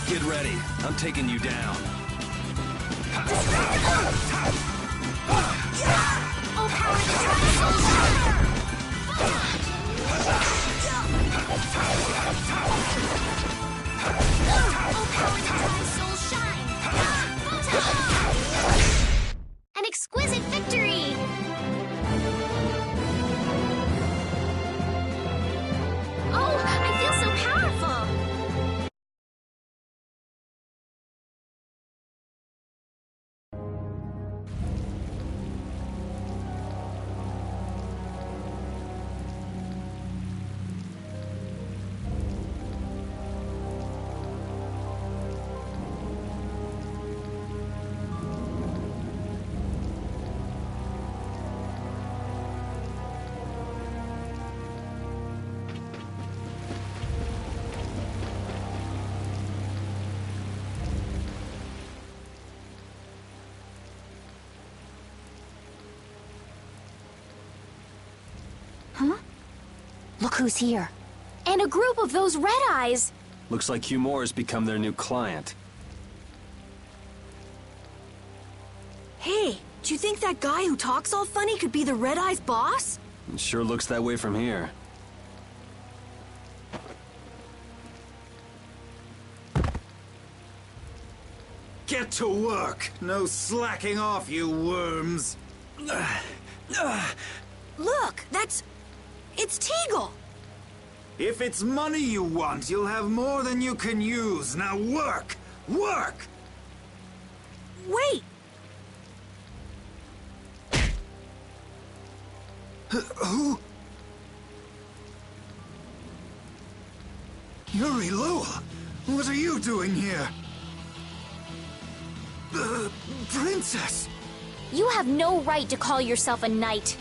Get ready. I'm taking you down. All power to Divine Soul Shine! All power to Divine Soul Shine! An exquisite victory! Oh, I feel so powerful! Huh? Look who's here. And a group of those Red Eyes! Looks like Humor has become their new client. Hey, do you think that guy who talks all funny could be the Red Eyes boss? It sure looks that way from here. Get to work! No slacking off, you worms! Look, it's Teagle! If it's money you want, you'll have more than you can use. Now work! Work! Wait! Who? Yuri Lowell! What are you doing here? Princess! You have no right to call yourself a knight.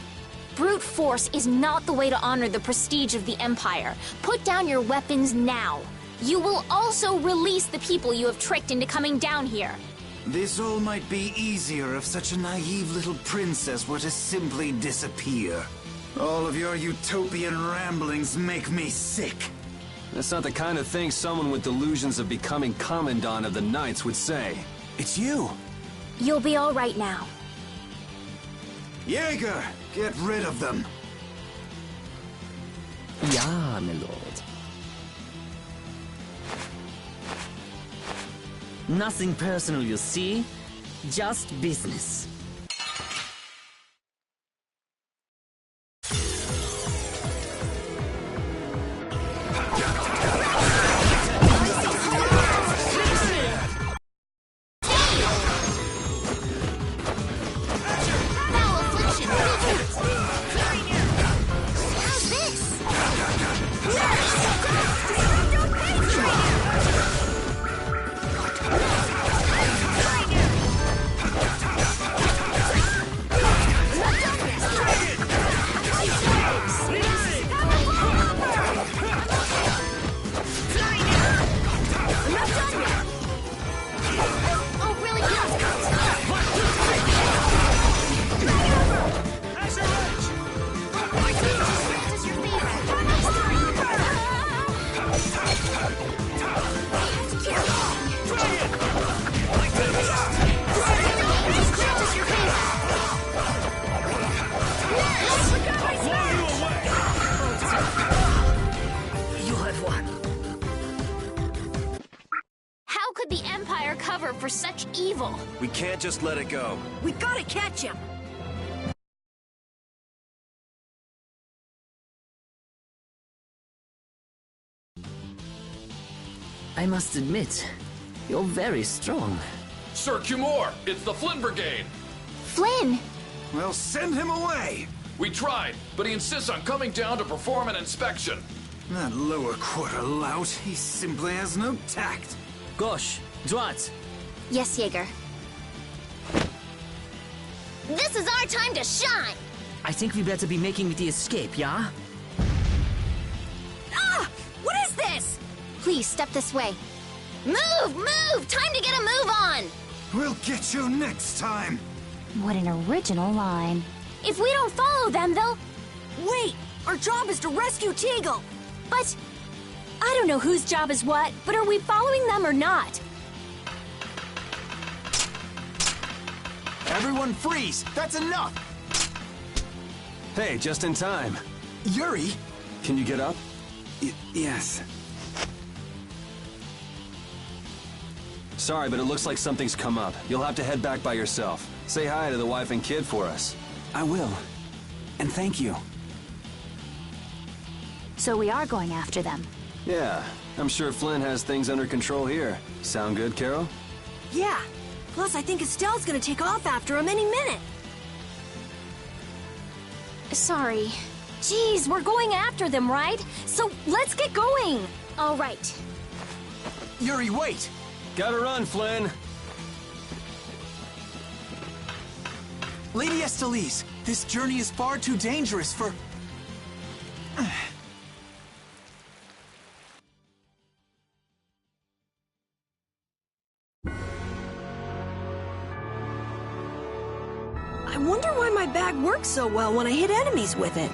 Brute force is not the way to honor the prestige of the Empire. Put down your weapons now. You will also release the people you have tricked into coming down here. This all might be easier if such a naive little princess were to simply disappear. All of your utopian ramblings make me sick. That's not the kind of thing someone with delusions of becoming Commandant of the Knights would say. It's you! You'll be all right now. Jaeger, get rid of them. Ja, my lord. Nothing personal, you see? Just business. For such evil. We can't just let it go. We gotta catch him! I must admit, you're very strong. Sir Cumore, it's the Flynn Brigade! Flynn! Well, send him away! We tried, but he insists on coming down to perform an inspection. That lower quarter lout, he simply has no tact. Gosh, Drat! Yes, Jaeger. This is our time to shine! I think we better be making the escape, yeah? Ah! What is this? Please, step this way. Move! Move! Time to get a move on! We'll get you next time! What an original line. If we don't follow them, they'll... Wait! Our job is to rescue Teagle! But... I don't know whose job is what, but are we following them or not? Everyone freeze! That's enough! Hey, just in time. Yuri! Can you get up? Yes. Sorry, but it looks like something's come up. You'll have to head back by yourself. Say hi to the wife and kid for us. I will. And thank you. So we are going after them. Yeah, I'm sure Flynn has things under control here. Sound good, Carol? Yeah. Plus, I think Estelle's gonna take off after him any minute. Sorry. Jeez, we're going after them, right? So let's get going. All right. Yuri, wait! Gotta run, Flynn! Lady Estellise, this journey is far too dangerous for... I wonder why my bag works so well when I hit enemies with it.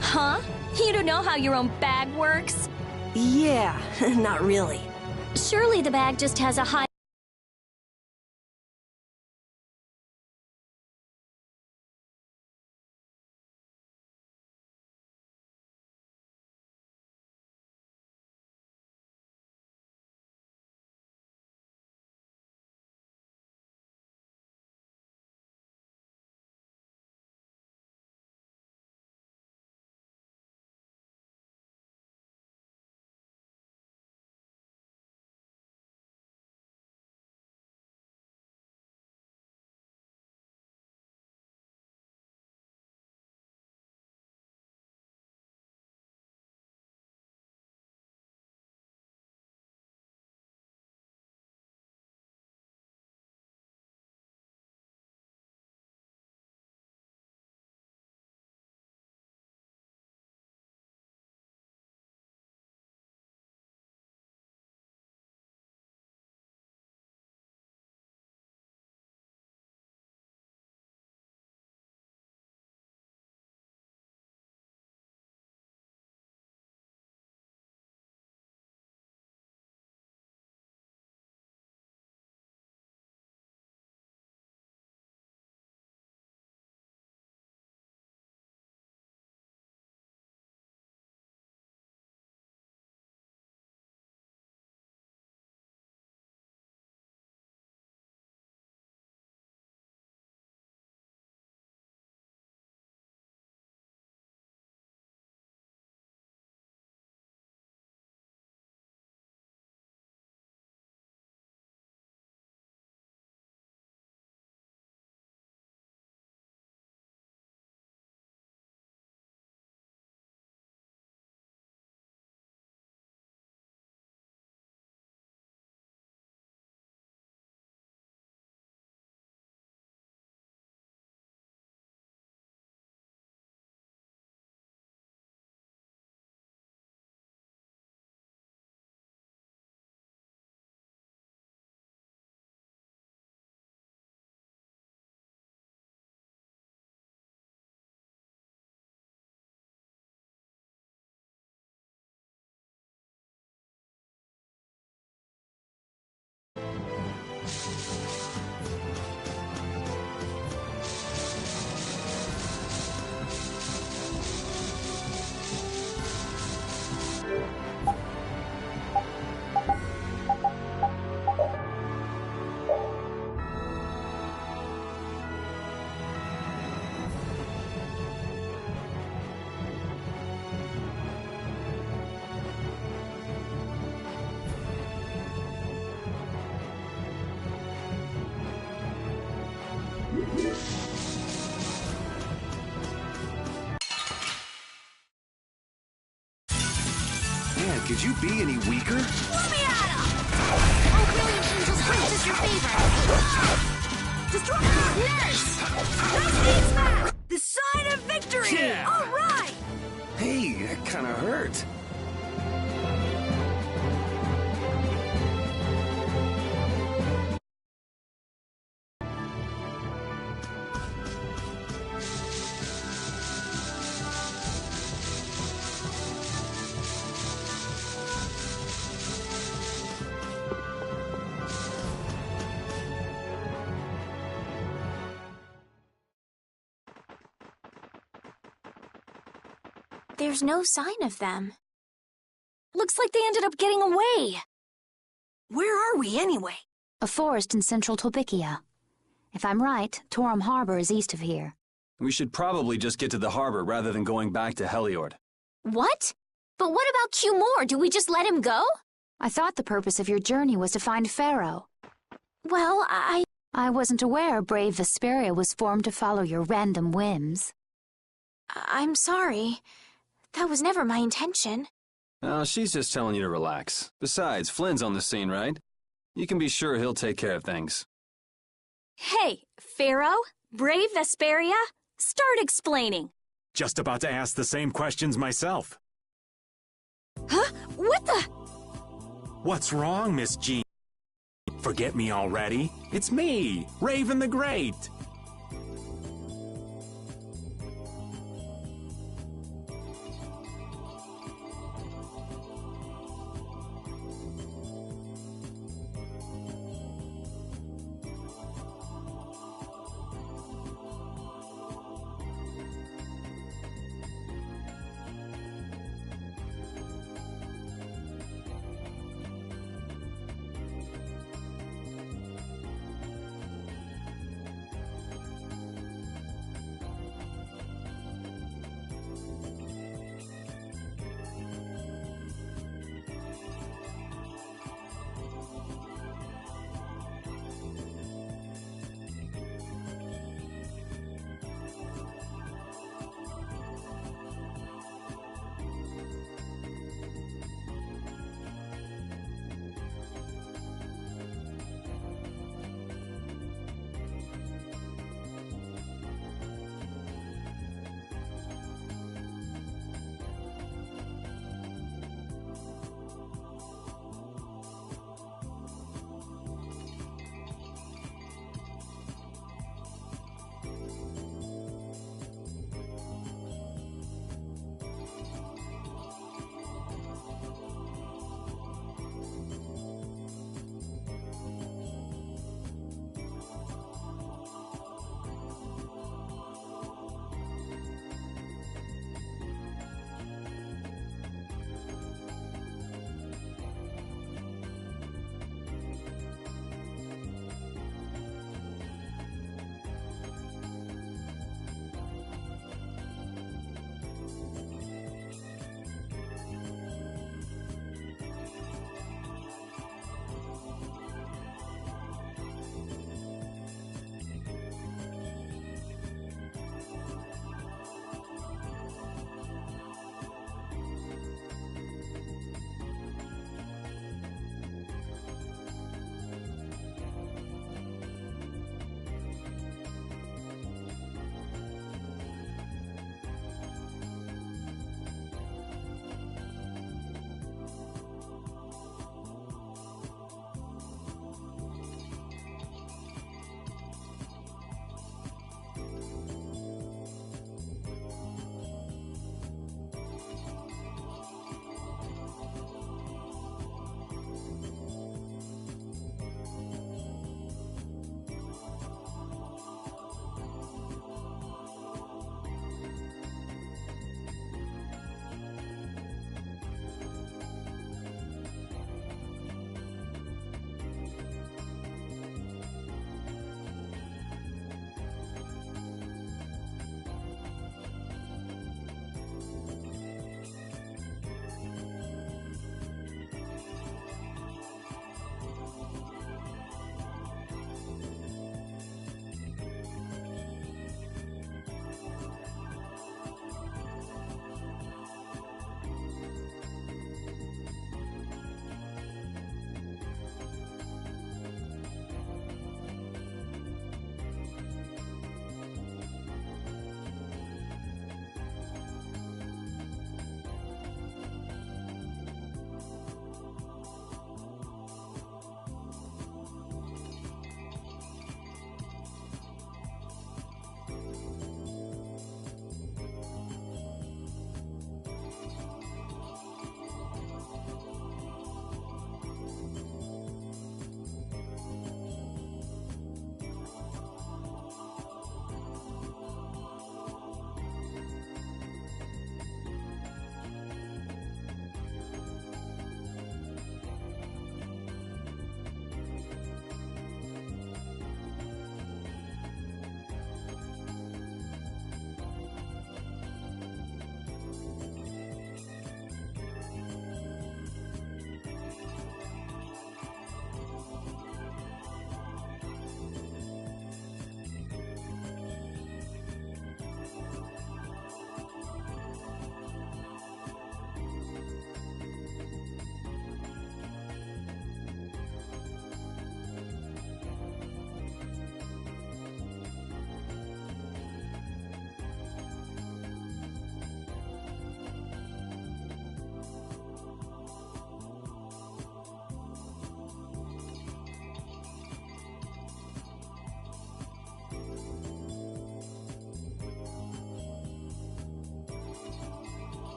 Huh? You don't know how your own bag works? Yeah, not really. Surely the bag just has a high... Man, could you be any weaker? Oh, brilliant angels, grant us your favor! Destructive nurse! Nice smack! The sign of victory! Yeah. All right! Hey, that kinda hurt. there's no sign of them. Looks like they ended up getting away. Where are we, anyway? A forest in central Tolbikia. If I'm right, Torum Harbor is east of here. We should probably just get to the harbor rather than going back to Heliord. What? But what about Q Moore? Do we just let him go? I thought the purpose of your journey was to find Pharaoh. Well, I wasn't aware Brave Vesperia was formed to follow your random whims. I'm sorry. That was never my intention. Oh, she's just telling you to relax. Besides, Flynn's on the scene, right? You can be sure he'll take care of things. Hey, Pharaoh? Brave Vesperia? Start explaining. Just about to ask the same questions myself. Huh? What the? What's wrong, Miss G? Forget me already? It's me, Raven the Great.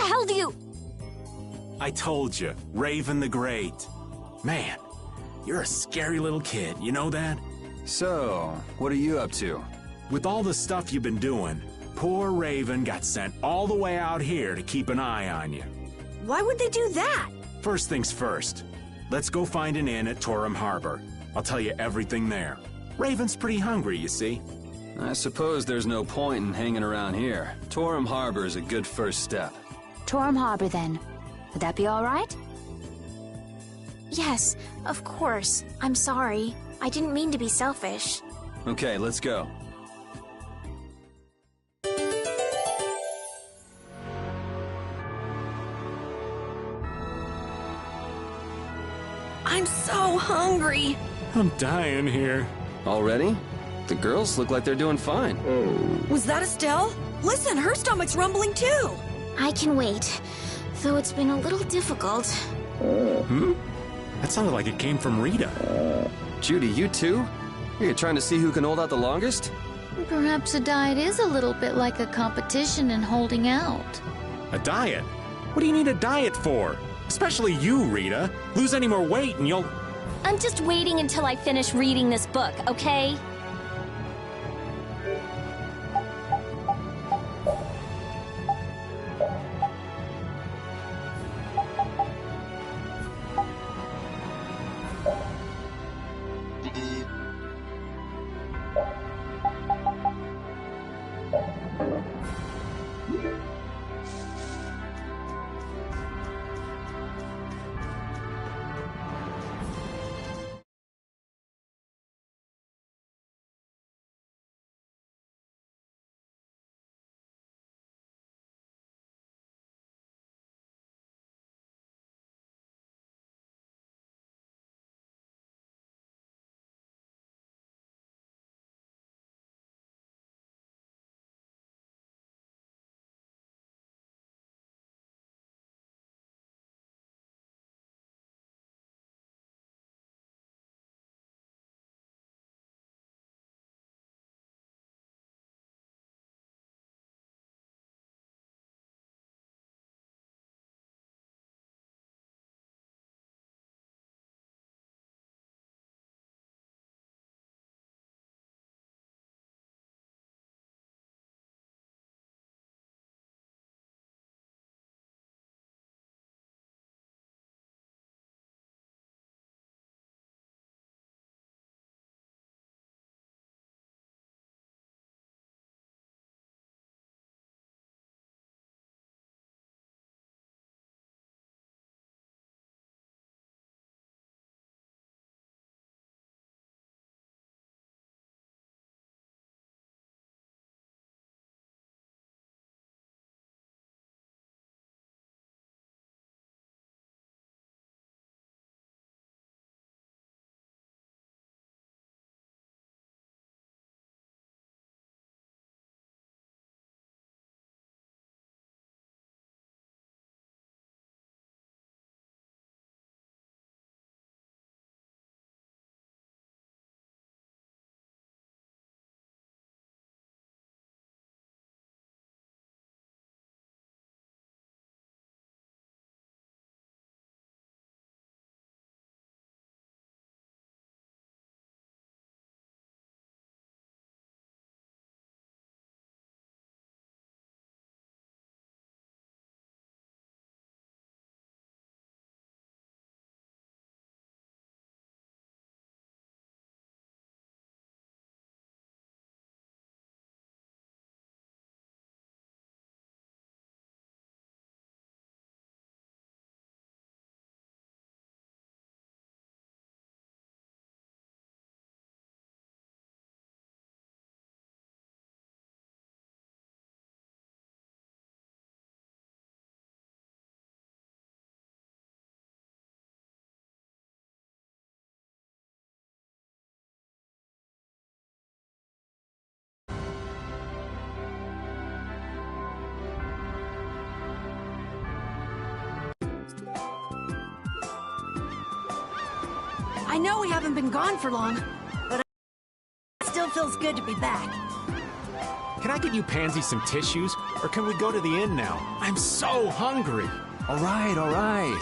hell do you... I told you, Raven the Great. Man, you're a scary little kid, you know that? So, what are you up to? With all the stuff you've been doing, poor Raven got sent all the way out here to keep an eye on you. Why would they do that? First things first, let's go find an inn at Torum Harbor. I'll tell you everything there. Raven's pretty hungry, you see. I suppose there's no point in hanging around here. Torum Harbor is a good first step. Torum Harbor, then. Would that be all right? Yes, of course. I'm sorry. I didn't mean to be selfish. Okay, let's go. I'm so hungry. I'm dying here. Already? The girls look like they're doing fine. Was that Estelle? Listen, her stomach's rumbling too. I can wait, though it's been a little difficult. That sounded like it came from Rita. Judy, you too? You're trying to see who can hold out the longest? Perhaps a diet is a little bit like a competition in holding out. A diet? What do you need a diet for? Especially you, Rita. Lose any more weight and you'll... I'm just waiting until I finish reading this book, okay? I know we haven't been gone for long, but it still feels good to be back. can I get you Pansy some tissues? Or can we go to the inn now? I'm so hungry. All right, all right.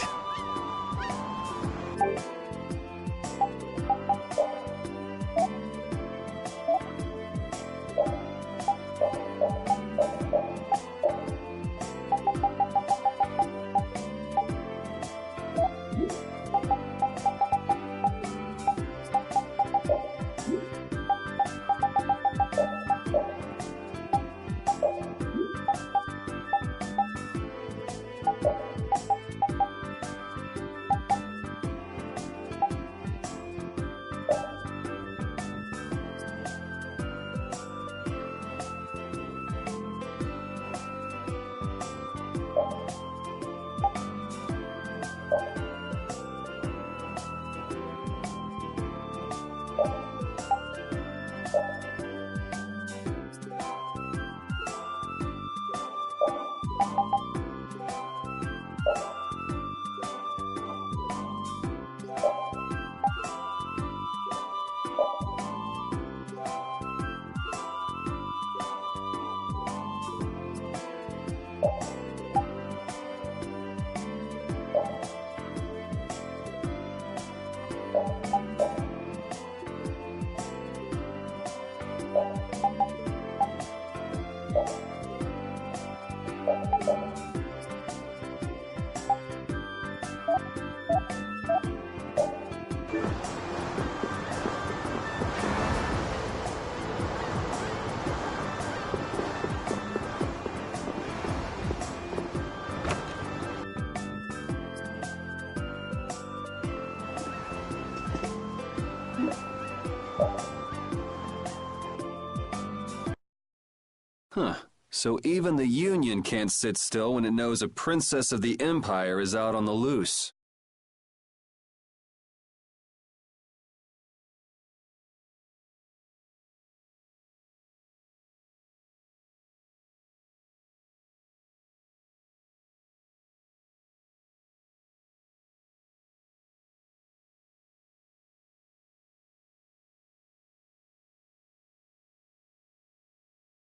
Huh. So even the Union can't sit still when it knows a princess of the Empire is out on the loose.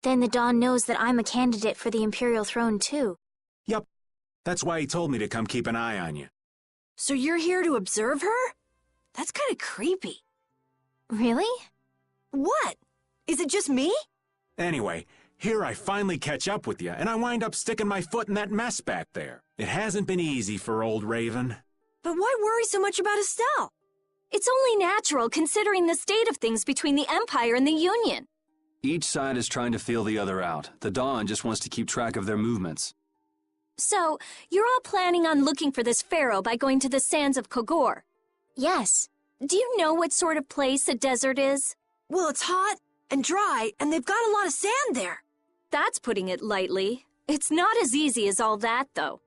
Then the Dawn knows that I'm a candidate for the Imperial throne, too. Yup. That's why he told me to come keep an eye on you. So you're here to observe her? That's kind of creepy. Really? What? Is it just me? Anyway, here I finally catch up with you, and I wind up sticking my foot in that mess back there. It hasn't been easy for old Raven. But why worry so much about Estelle? It's only natural considering the state of things between the Empire and the Union. Each side is trying to feel the other out. The Dawn just wants to keep track of their movements. So, you're all planning on looking for this pharaoh by going to the sands of Kogor? Yes. Do you know what sort of place a desert is? Well, it's hot and dry, and they've got a lot of sand there. That's putting it lightly. It's not as easy as all that, though.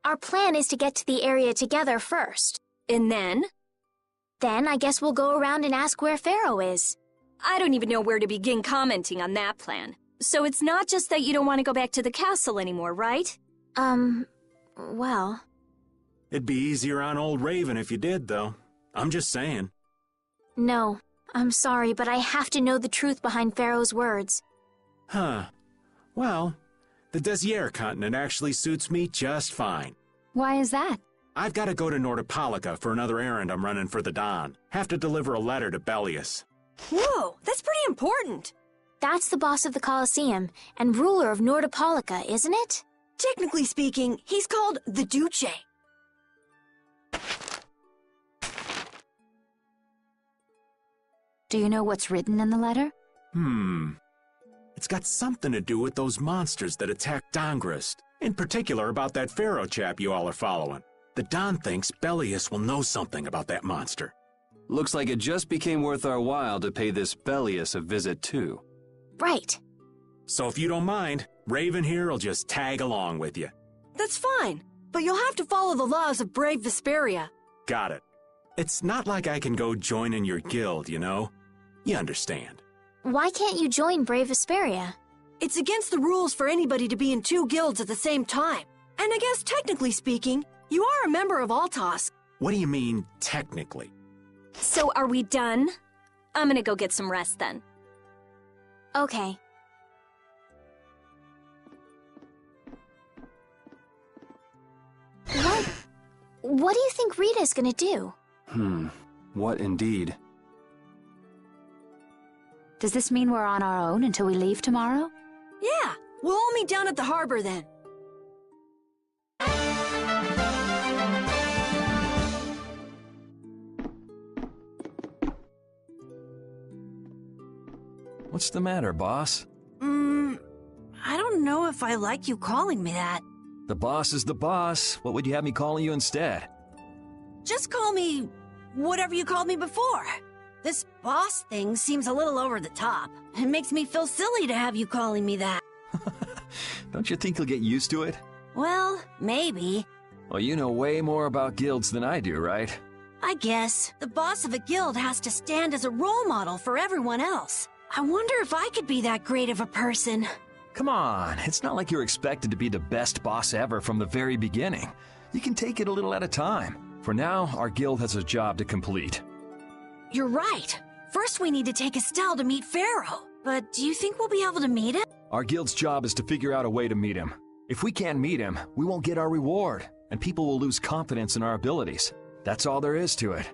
Our plan is to get to the area together first. And then? Then I guess we'll go around and ask where Pharaoh is. I don't even know where to begin commenting on that plan. So it's not just that you don't want to go back to the castle anymore, right? Well... It'd be easier on old Raven if you did, though. I'm just saying. No, I'm sorry, but I have to know the truth behind Pharaoh's words. Huh. Well, the Desier continent actually suits me just fine. Why is that? I've got to go to Nordopolica for another errand I'm running for the Don. Have to deliver a letter to Bellius. Whoa, that's pretty important. That's the boss of the Colosseum and ruler of Nordopolica, isn't it? Technically speaking, he's called the Duce. Do you know what's written in the letter? It's got something to do with those monsters that attacked Dongrist. In particular about that Pharaoh chap you all are following. The Don thinks Bellius will know something about that monster. Looks like it just became worth our while to pay this Bellius a visit too. Right. So if you don't mind, Raven here will just tag along with you. That's fine, but you'll have to follow the laws of Brave Vesperia. Got it. It's not like I can go join in your guild, you know? You understand. Why can't you join Brave Vesperia? It's against the rules for anybody to be in two guilds at the same time. And I guess technically speaking, you are a member of Altos. What do you mean, technically? So are we done? I'm gonna go get some rest then. Okay. What do you think Rita's gonna do? What indeed? Does this mean we're on our own until we leave tomorrow? Yeah, we'll all meet down at the harbor then. What's the matter, boss? I don't know if I like you calling me that. The boss is the boss. What would you have me calling you instead? Just call me whatever you called me before. This boss thing seems a little over the top. It makes me feel silly to have you calling me that. Don't you think you'll get used to it? Well, maybe. Well, you know way more about guilds than I do, right? I guess. The boss of a guild has to stand as a role model for everyone else. I wonder if I could be that great of a person. Come on, it's not like you're expected to be the best boss ever from the very beginning. You can take it a little at a time. For now, our guild has a job to complete. You're right. First we need to take Estelle to meet Pharaoh. But do you think we'll be able to meet him? Our guild's job is to figure out a way to meet him. If we can't meet him, we won't get our reward, and people will lose confidence in our abilities. That's all there is to it.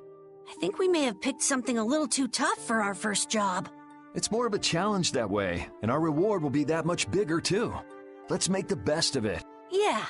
I think we may have picked something a little too tough for our first job. It's more of a challenge that way, and our reward will be that much bigger too. Let's make the best of it. Yeah.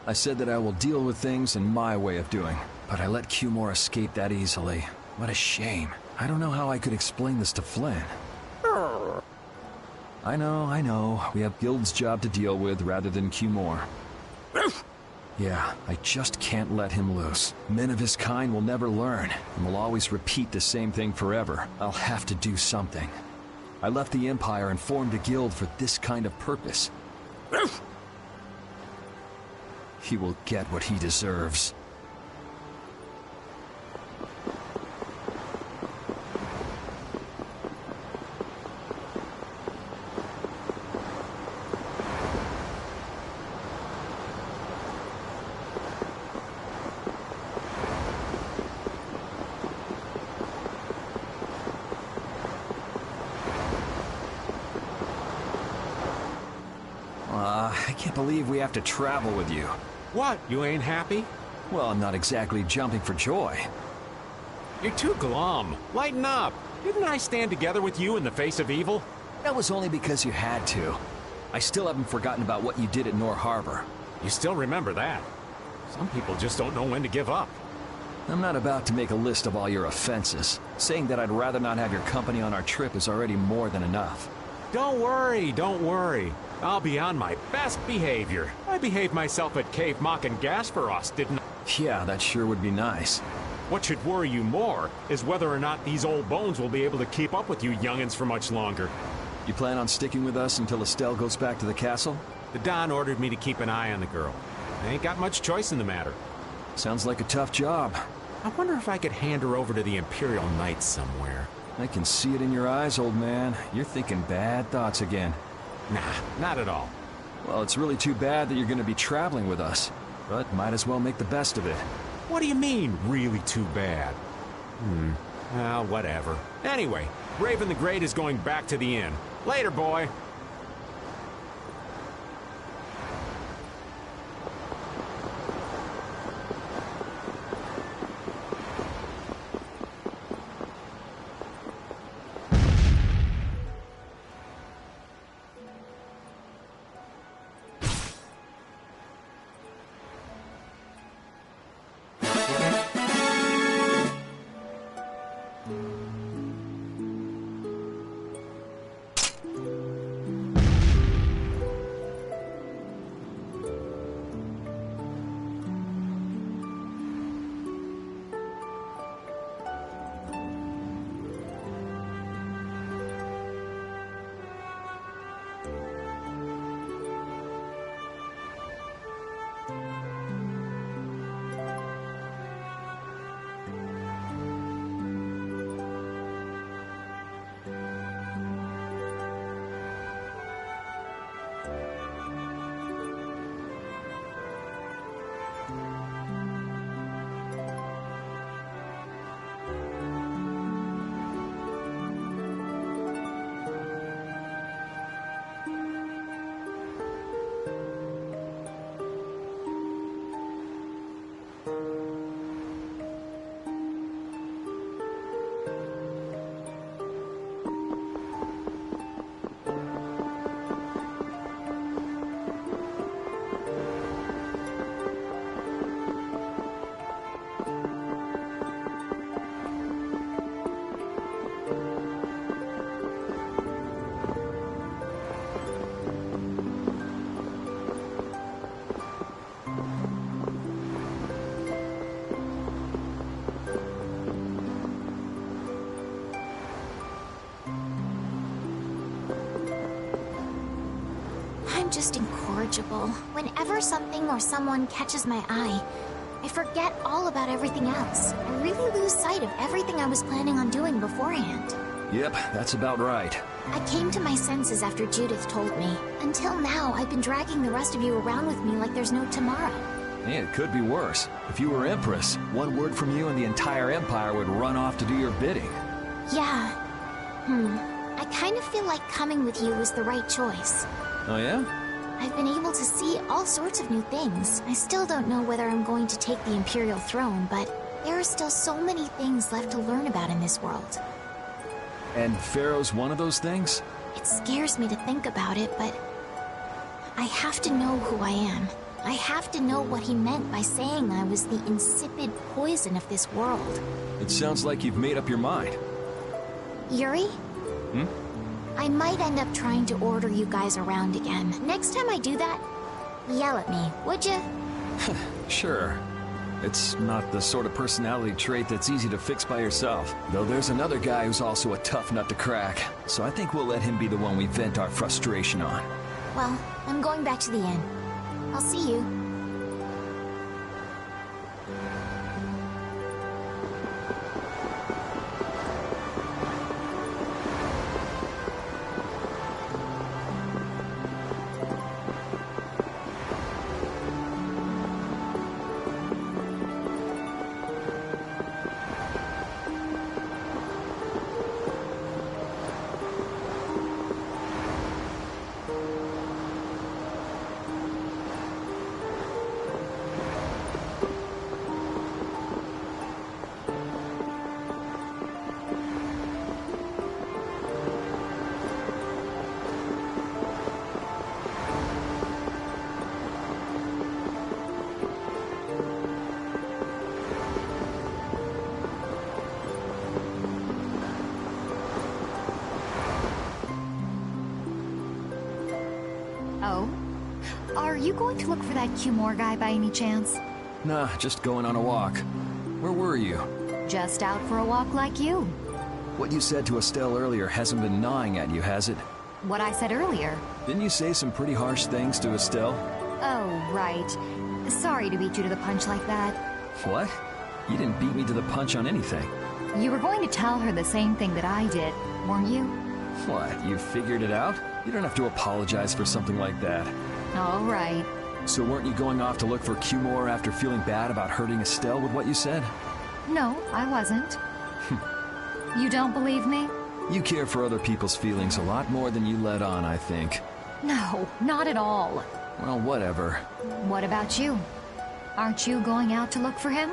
I said that I will deal with things in my way of doing, but I let Cumore escape that easily. What a shame. I don't know how I could explain this to Flynn. I know. We have Guild's job to deal with rather than Cumore. Yeah, I just can't let him loose. Men of his kind will never learn, and will always repeat the same thing forever. I'll have to do something. I left the Empire and formed a guild for this kind of purpose. He will get what he deserves. I can't believe we have to travel with you. What, you ain't happy? Well, I'm not exactly jumping for joy. You're too glum. Lighten up. Didn't I stand together with you in the face of evil? That was only because you had to. I still haven't forgotten about what you did at Nor Harbor. You still remember that. Some people just don't know when to give up. I'm not about to make a list of all your offenses. Saying that I'd rather not have your company on our trip is already more than enough. Don't worry. I'll be on my best behavior. I behaved myself at Cave Mock and Gasperos, didn't I? Yeah, that sure would be nice. What should worry you more is whether or not these old bones will be able to keep up with you youngins for much longer. You plan on sticking with us until Estelle goes back to the castle? The Don ordered me to keep an eye on the girl. I ain't got much choice in the matter. Sounds like a tough job. I wonder if I could hand her over to the Imperial Knights somewhere. I can see it in your eyes, old man. You're thinking bad thoughts again. Nah, not at all. Well, it's really too bad that you're going to be traveling with us. But might as well make the best of it. What do you mean, really too bad? Well, whatever. Anyway, Raven the Great is going back to the inn. Later, boy. I'm just incorrigible. Whenever something or someone catches my eye, I forget all about everything else. I really lose sight of everything I was planning on doing beforehand. Yep, that's about right. I came to my senses after Judith told me. Until now, I've been dragging the rest of you around with me like there's no tomorrow. Yeah, it could be worse. If you were Empress, one word from you and the entire Empire would run off to do your bidding. Yeah. I kind of feel like coming with you was the right choice. Oh yeah? I've been able to see all sorts of new things. I still don't know whether I'm going to take the Imperial throne, but there are still so many things left to learn about in this world. And Pharaoh's one of those things? It scares me to think about it, but I have to know who I am. I have to know what he meant by saying I was the insipid poison of this world. It sounds like you've made up your mind. Yuri? Hmm? I might end up trying to order you guys around again. Next time I do that, yell at me, would you? Sure. It's not the sort of personality trait that's easy to fix by yourself. Though there's another guy who's also a tough nut to crack, so I think we'll let him be the one we vent our frustration on. Well, I'm going back to the inn. I'll see you. Oh? Are you going to look for that Cumore guy by any chance? Nah, just going on a walk. Where were you? Just out for a walk like you. What you said to Estelle earlier hasn't been gnawing at you, has it? What I said earlier. Didn't you say some pretty harsh things to Estelle? Oh, right. Sorry to beat you to the punch like that. What? You didn't beat me to the punch on anything. You were going to tell her the same thing that I did, weren't you? What, you figured it out? You don't have to apologize for something like that. All right. So weren't you going off to look for Cumore after feeling bad about hurting Estelle with what you said? No, I wasn't. You don't believe me? You care for other people's feelings a lot more than you let on, I think. No, not at all. Well, whatever. What about you? Aren't you going out to look for him?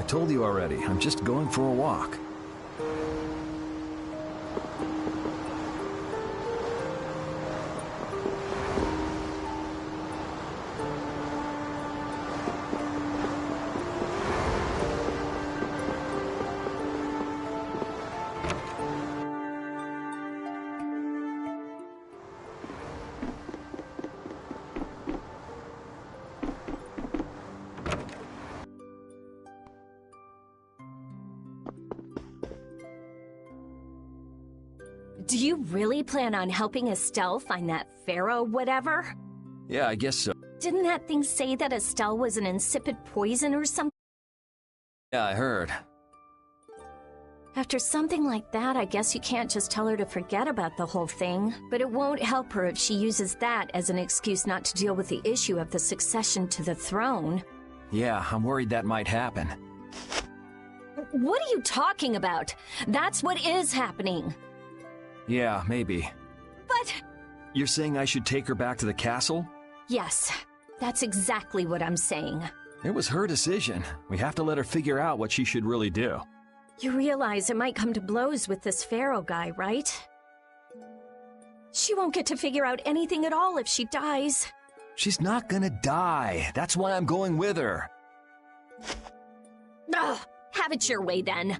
told you already, I'm just going for a walk. Do you really plan on helping Estelle find that pharaoh whatever? Yeah, I guess so. Didn't that thing say that Estelle was an insipid poison or something? Yeah, I heard. After something like that, I guess you can't just tell her to forget about the whole thing. But it won't help her if she uses that as an excuse not to deal with the issue of the succession to the throne. Yeah, I'm worried that might happen. What are you talking about? That's what is happening. Yeah, maybe. But... You're saying I should take her back to the castle? Yes, that's exactly what I'm saying. It was her decision. We have to let her figure out what she should really do. You realize it might come to blows with this pharaoh guy, right? She won't get to figure out anything at all if she dies. She's not gonna die. That's why I'm going with her. Ugh, have it your way then.